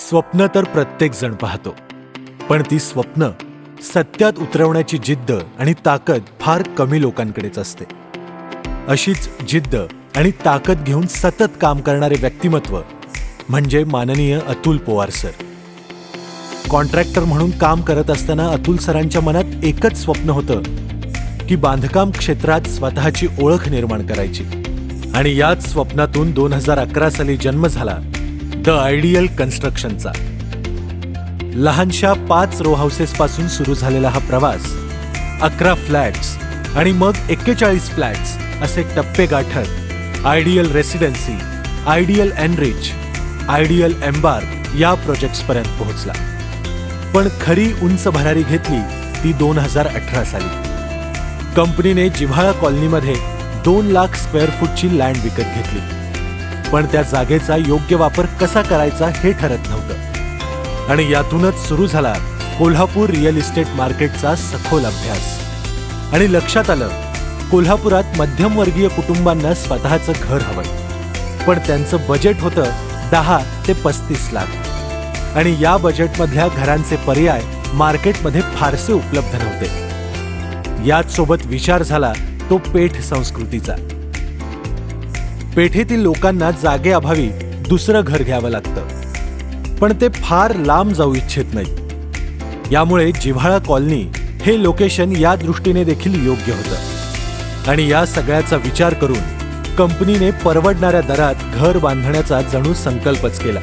स्वप्न तर प्रत्येक जण पाहतो, पण ती स्वप्न सत्यात उतरवण्याची जिद्द आणि ताकद फार कमी लोकांकडेच असते. अशीच जिद्द आणि ताकद घेऊन सतत काम करणारे व्यक्तिमत्व म्हणजे माननीय अतुल पवार सर. कॉन्ट्रॅक्टर म्हणून काम करत असताना अतुल सरांच्या मनात एकच स्वप्न होतं की बांधकाम क्षेत्रात स्वतःची ओळख निर्माण करायची. आणि याच स्वप्नातून 2011 साली जन्म झाला द आयडियल कन्स्ट्रक्शनचा. लहानशा 5 रो हाऊसेस पासून सुरू झालेला हा प्रवास 11 फ्लॅट्स आणि मग 41 फ्लॅट्स असे टप्पे गाठत ideal residency, ideal enrich, ideal embark या प्रोजेक्ट्स पर्यंत पोहोचला. पण खरी उंच भरारी घेतली ती 2018 साली. कंपनीने जिव्हाळा कॉलनीमध्ये 2 लाख स्क्वेअर फूटची लँड विकत घेतली. पण त्या जागेचा योग्य वापर कसा करायचा हे ठरत नव्हतं. आणि यातूनच सुरू झाला कोल्हापूर रिअल इस्टेट मार्केटचा सखोल अभ्यास. आणि लक्षात आलं, कोल्हापुरात मध्यमवर्गीय कुटुंबांना स्वतःचं घर हवंय, पण त्यांचं बजेट होतं 10 ते 35 लाख. आणि या बजेटमधल्या घरांचे पर्याय मार्केटमध्ये फारसे उपलब्ध नव्हते. याच सोबत विचार झाला तो पेठ संस्कृतीचा. पेठेतील लोकांना जागेअभावी दुसरं घर घ्यावं लागतं, पण ते फार लांब जाऊ इच्छित नाहीत. यामुळे जिव्हाळा कॉलनी हे लोकेशन या दृष्टीने देखील योग्य होतं. आणि या सगळ्याचा विचार करून कंपनीने परवडणाऱ्या दरात घर बांधण्याचा जणू संकल्पच केला.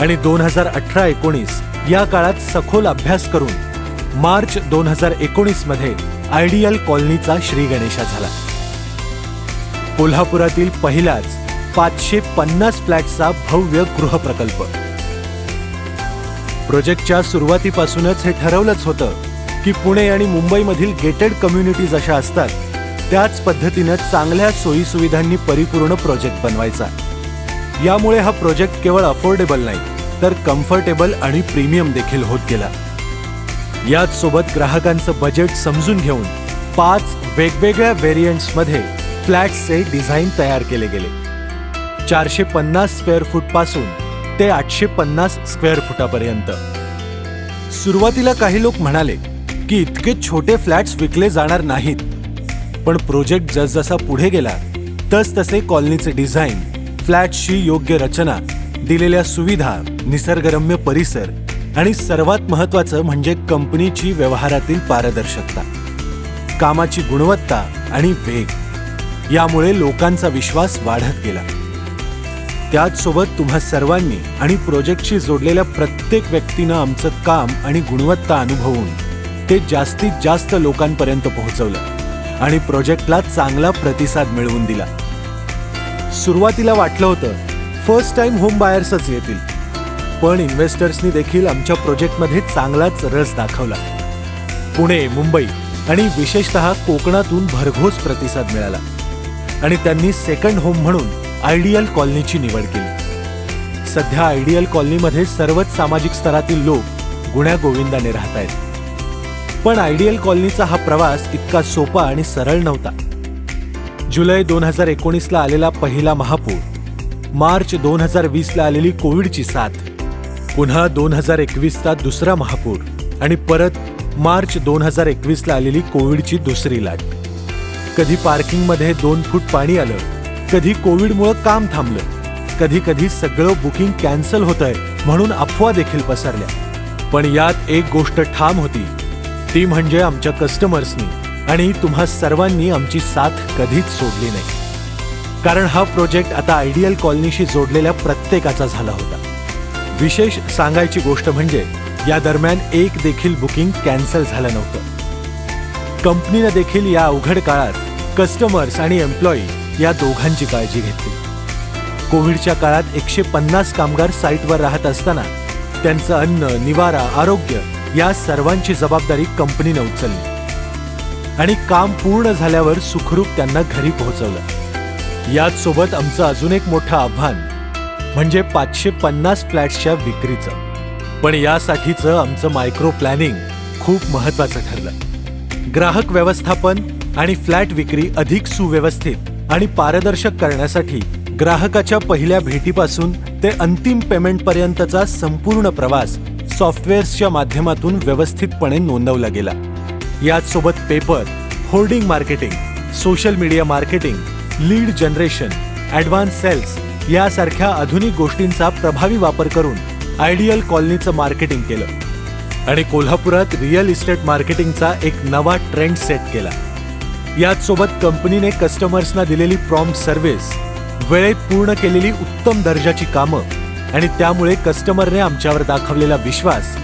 आणि 2018-19 या काळात सखोल अभ्यास करून मार्च 2019 मध्ये आयडियल कॉलनीचा श्री गणेशा झाला. कोल्हापुरातील पहिलाच 550 फ्लॅटचा भव्य गृहप्रकल्प. प्रोजेक्टच्या सुरुवातीपासूनच हे ठरवलंच होतं की पुणे आणि मुंबईमधील गेटेड कम्युनिटीज अशा असतात, त्याच पद्धतीनं चांगल्या सोयीसुविधांनी परिपूर्ण प्रोजेक्ट बनवायचा. यामुळे हा प्रोजेक्ट केवळ अफोर्डेबल नाही, तर कम्फर्टेबल आणि प्रीमियम देखील होत गेला. याच सोबत ग्राहकांचं बजेट समजून घेऊन 5 वेगवेगळ्या व्हेरियंट्समध्ये फ्लॅट्सचे डिझाईन तयार केले गेले. 450 स्क्वेअर फूट पासून ते 850 स्क्वेअर फुटापर्यंत. सुरुवातीला काही लोक म्हणाले की इतके छोटे फ्लॅट्स विकले जाणार नाहीत, पण प्रोजेक्ट जसजसा पुढे गेला तसतसे कॉलनीचे डिझाईन, फ्लॅट्सची योग्य रचना, दिलेल्या सुविधा, निसर्गरम्य परिसर आणि सर्वात महत्त्वाचं म्हणजे कंपनीची व्यवहारातील पारदर्शकता, कामाची गुणवत्ता आणि वेग यामुळे लोकांचा विश्वास वाढत गेला. त्याचसोबत तुम्हा सर्वांनी आणि प्रोजेक्टशी जोडलेल्या प्रत्येक व्यक्तीनं आमचं काम आणि गुणवत्ता अनुभवून ते जास्तीत जास्त लोकांपर्यंत पोहोचवलं आणि प्रोजेक्टला चांगला प्रतिसाद मिळवून दिला. सुरुवातीला वाटलं होतं फर्स्ट टाइम होम बायर्सच येतील, पण इन्व्हेस्टर्सनी देखील आमच्या प्रोजेक्टमध्ये चांगलाच रस दाखवला. पुणे, मुंबई आणि विशेषतः कोकणातून भरघोस प्रतिसाद मिळाला आणि त्यांनी सेकंड होम म्हणून आयडियल कॉलनीची निवड केली. सध्या आयडियल कॉलनीमध्ये सर्वच सामाजिक स्तरातील लोक गुण्यागोविंदाने राहत आहेत. पण आयडियल कॉलनीचा हा प्रवास इतका सोपा आणि सरळ नव्हता. जुलै 2019ला आलेला पहिला महापूर, मार्च 2020ला आलेली कोविडची साथ, पुन्हा 2021चा दुसरा महापूर आणि परत मार्च 2021ला आलेली कोविडची दुसरी लाट. कधी पार्किंगमध्ये 2 फूट पाणी आलं, कधी कोविडमुळे काम थांबलं, कधी कधी सगळं बुकिंग कॅन्सल होतंय म्हणून अफवा देखील पसरल्या. पण यात एक गोष्ट ठाम होती, ती म्हणजे आमच्या कस्टमर्सनी आणि तुम्हा सर्वांनी आमची साथ कधीच सोडली नाही. कारण हा प्रोजेक्ट आता आयडियल कॉलनीशी जोडलेल्या प्रत्येकाचा झाला होता. विशेष सांगायची गोष्ट म्हणजे या दरम्यान एक देखील बुकिंग कॅन्सल झालं नव्हतं. कंपनीनं देखील या अवघड काळात कस्टमर्स आणि एम्प्लॉई या दोघांची काळजी घेतली. कोविडच्या काळात 150 कामगार साईटवर राहत असताना त्यांचं अन्न, निवारा, आरोग्य या सर्वांची जबाबदारी कंपनीनं उचलली आणि काम पूर्ण झाल्यावर सुखरूप त्यांना घरी पोहोचवलं. याच सोबत आमचं अजून एक मोठं आव्हान म्हणजे 550 फ्लॅट्सच्या विक्रीचं. पण यासाठीचं आमचं मायक्रो प्लॅनिंग खूप महत्त्वाचं ठरलं. ग्राहक व्यवस्थापन आणि फ्लॅट विक्री अधिक सुव्यवस्थित आणि पारदर्शक करण्यासाठी ग्राहकाच्या पहिल्या भेटीपासून ते अंतिम पेमेंट पर्यंतचा संपूर्ण प्रवास सॉफ्टवेअर्सच्या माध्यमातून व्यवस्थितपणे नोंदवला गेला. याचसोबत paper, hoarding marketing, social media marketing, lead generation, advance sales यासारख्या आधुनिक गोष्टींचा प्रभावी वापर करून आयडियल कॉलनीचं मार्केटिंग केलं आणि कोल्हापुरात रिअल इस्टेट मार्केटिंगचा एक नवा ट्रेंड सेट केला. याचसोबत कंपनीने कस्टमर्सना दिलेली प्रॉम्प्ट सर्व्हिस, वेळेत पूर्ण केलेली उत्तम दर्जाची कामं आणि त्यामुळे कस्टमरने आमच्यावर दाखवलेला विश्वास,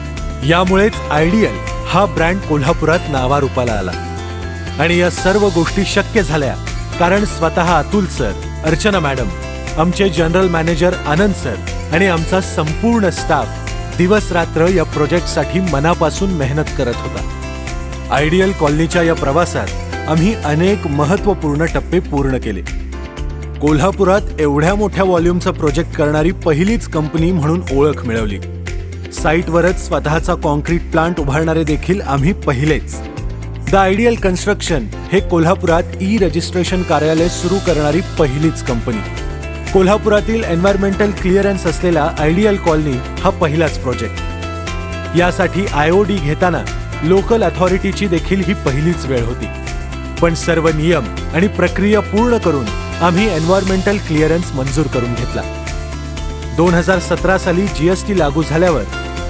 यामुळेच आयडियल हा ब्रँड कोल्हापुरात नावारूपाला आला. आणि या सर्व गोष्टी शक्य झाल्या कारण स्वतः अतुल सर, अर्चना मॅडम, आमचे जनरल मॅनेजर आनंद सर आणि आमचा संपूर्ण स्टाफ दिवस रात्र या प्रोजेक्टसाठी मनापासून मेहनत करत होता. आयडियल कॉलनीच्या या प्रवासात आम्ही अनेक महत्त्वपूर्ण टप्पे पूर्ण केले. कोल्हापुरात एवढ्या मोठ्या व्हॉल्यूमचा प्रोजेक्ट करणारी पहिलीच कंपनी म्हणून ओळख मिळवली. साईटवरच स्वतःचा कॉन्क्रीट प्लांट उभारणारे देखील आम्ही पहिलेच. द आयडियल कन्स्ट्रक्शन हे कोल्हापुरात रजिस्ट्रेशन कार्यालय सुरू करणारी पहिलीच कंपनी. कोल्हापुरातील एन्व्हायरमेंटल क्लिअरन्स असलेला आयडियल कॉलनी हा पहिलाच प्रोजेक्ट. यासाठी IOD घेताना लोकल अथॉरिटीची देखील ही पहिलीच वेळ होती. पण सर्व नियम आणि प्रक्रिया पूर्ण करून आम्ही एन्व्हायरमेंटल क्लिअरन्स मंजूर करून घेतला. 2017 साली GST लागू झाल्यावर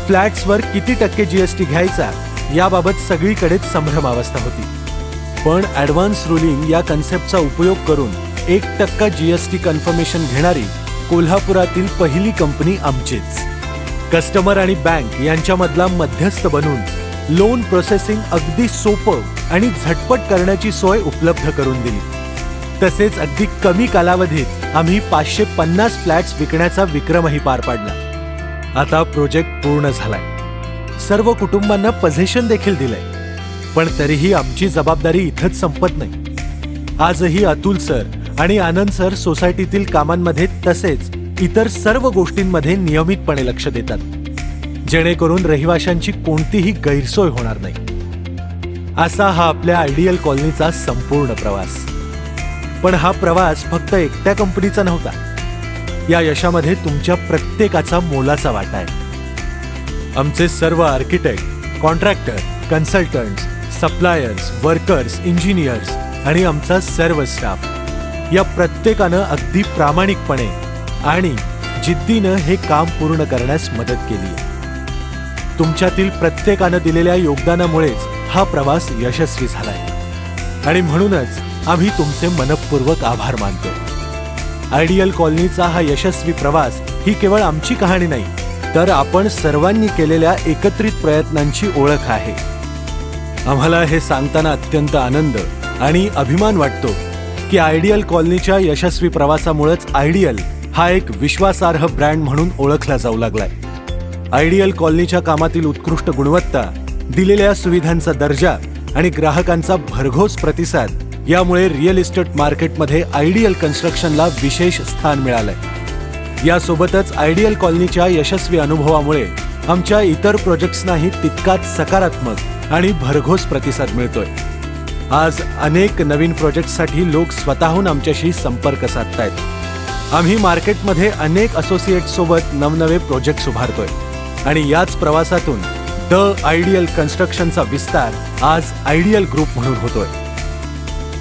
फ्लॅट्सवर किती टक्के GST घ्यायचा याबाबत सगळीकडेच संभ्रमावस्था होती. पण ॲडव्हान्स रुलिंग या कन्सेप्टचा उपयोग करून 1% GST कन्फर्मेशन घेणारी कोल्हापुरातील पहिली कंपनी आमचीच. कस्टमर आणि बँक यांच्यामधला मध्यस्थ बनून लोन प्रोसेसिंग अगदी सोपं आणि झटपट करण्याची सोय उपलब्ध करून दिली. तसेच अगदी कमी कालावधीत आम्ही 550 फ्लॅट्स विकण्याचा विक्रमही पार पाडला. आता प्रोजेक्ट पूर्ण झालाय. सर्व कुटुंबांना पोझिशन देखील दिलंय. पण तरीही आमची जबाबदारी इथंच संपत नाही. आजही अतुल सर आणि आनंद सर सोसायटीतील कामांमध्ये तसेच इतर सर्व गोष्टींमध्ये नियमितपणे लक्ष देतात, जेणेकरून रहिवाशांची कोणतीही गैरसोय होणार नाही. असा हा आपल्या आयडियल कॉलनीचा संपूर्ण प्रवास. पण हा प्रवास फक्त एकट्या कंपनीचा नव्हता. या यशामध्ये तुमच्या प्रत्येकाचा मोलाचा वाटा आहे. आमचे सर्व architect, contractor, consultants, suppliers, workers, engineers आणि आमचा सर्व स्टाफ या प्रत्येकानं अगदी प्रामाणिकपणे आणि जिद्दीनं हे काम पूर्ण करण्यास मदत केली. तुमच्यातील प्रत्येकानं दिलेल्या योगदानामुळेच हा प्रवास यशस्वी झालाय आणि म्हणूनच आम्ही तुमचे मनःपूर्वक आभार मानतो. आयडियल कॉलनीचा हा यशस्वी प्रवास ही केवळ आमची कहाणी नाही, तर आपण सर्वांनी केलेल्या एकत्रित प्रयत्नांची ओळख आहे. आम्हाला हे सांगताना अत्यंत आनंद आणि अभिमान वाटतो की आयडियल कॉलनीच्या यशस्वी प्रवासामुळेच आयडियल हा एक विश्वासार्ह ब्रँड म्हणून ओळखला जाऊ लागलाय. आयडियल कॉलनीच्या कामातील उत्कृष्ट गुणवत्ता, दिलेल्या सुविधांचा दर्जा आणि ग्राहकांचा भरघोस प्रतिसाद यामुळे रिअल इस्टेट मार्केटमध्ये आयडियल कन्स्ट्रक्शनला विशेष स्थान मिळालंय. यासोबतच आयडियल कॉलनीच्या यशस्वी अनुभवामुळे आमच्या इतर प्रोजेक्ट्सनाही तितकाच सकारात्मक आणि भरघोस प्रतिसाद मिळतोय. आज अनेक नवीन प्रोजेक्ट्ससाठी लोक स्वतःहून आमच्याशी संपर्क साधतायत. आम्ही मार्केटमध्ये अनेक असोसिएट्स सोबत नवनवे प्रोजेक्ट्स उभारतोय आणि याच प्रवासातून द आयडियल कन्स्ट्रक्शनचा विस्तार आज आयडियल ग्रुप म्हणून होतोय.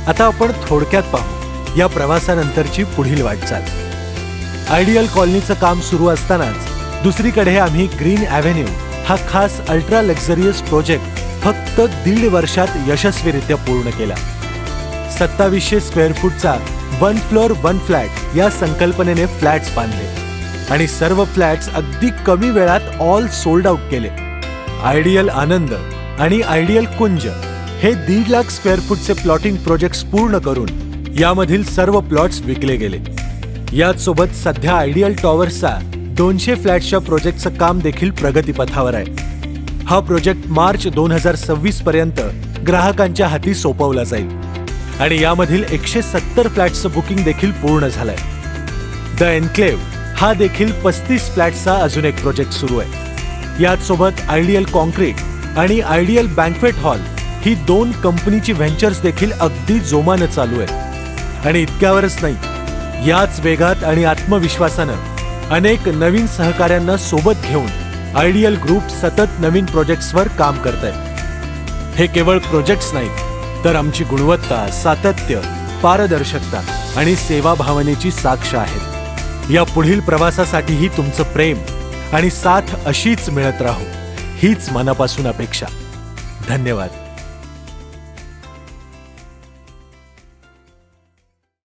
आता आपण थोडक्यात पाहू या प्रवासानंतरची पुढील वाटचाल. आयडियल कॉलनीचं काम सुरू असतानाच दुसरीकडे आम्ही ग्रीन ॲव्हेन्यू हा खास अल्ट्रा लक्झरियस प्रोजेक्ट फक्त 1.5 वर्षात यशस्वीरित्या पूर्ण केला. 2700 स्क्वेअर फूटचा 1 फ्लोअर 1 फ्लॅट या संकल्पनेने फ्लॅट्स बांधले आणि सर्व फ्लॅट्स अगदी कमी वेळात ऑल सोल्ड आउट केले. आयडियल आनंद आणि आयडियल कुंज हे 1.5 लाख स्क्वेअर फूटचे प्लॉटिंग प्रोजेक्ट्स पूर्ण करून यामधील सर्व प्लॉट्स विकले गेले. याचसोबत सध्या आयडियल टॉवर्सचा 200 फ्लॅट्सच्या प्रोजेक्टचं काम देखील प्रगतीपथावर आहे. हा प्रोजेक्ट मार्च 2026 पर्यंत ग्राहकांच्या हाती सोपवला जाईल आणि यामधील 170 फ्लॅट्सचं बुकिंग देखील पूर्ण झालंय. द एन्क्लेव्ह हा देखील 35 फ्लॅट्सचा अजून एक प्रोजेक्ट सुरू आहे. याचसोबत आयडियल कॉन्क्रीट आणि आयडियल बँक्वेट हॉल ही 2 कंपनीची व्हेंचर्स देखील अगदी जोमानं चालू आहेत. आणि इतक्यावरच नाही, याच वेगात आणि आत्मविश्वासानं अनेक नवीन सहकाऱ्यांना सोबत घेऊन आयडियल ग्रुप सतत नवीन प्रोजेक्ट्सवर काम करतंय। हे केवळ प्रोजेक्ट्स नाहीत, तर आमची गुणवत्ता, सातत्य, पारदर्शकता आणि सेवा भावनेची साक्ष आहेत। या पुढील प्रवासासाठीही तुमचं प्रेम आणि साथ अशीच मिळत राहो, हीच मनापासून अपेक्षा। धन्यवाद।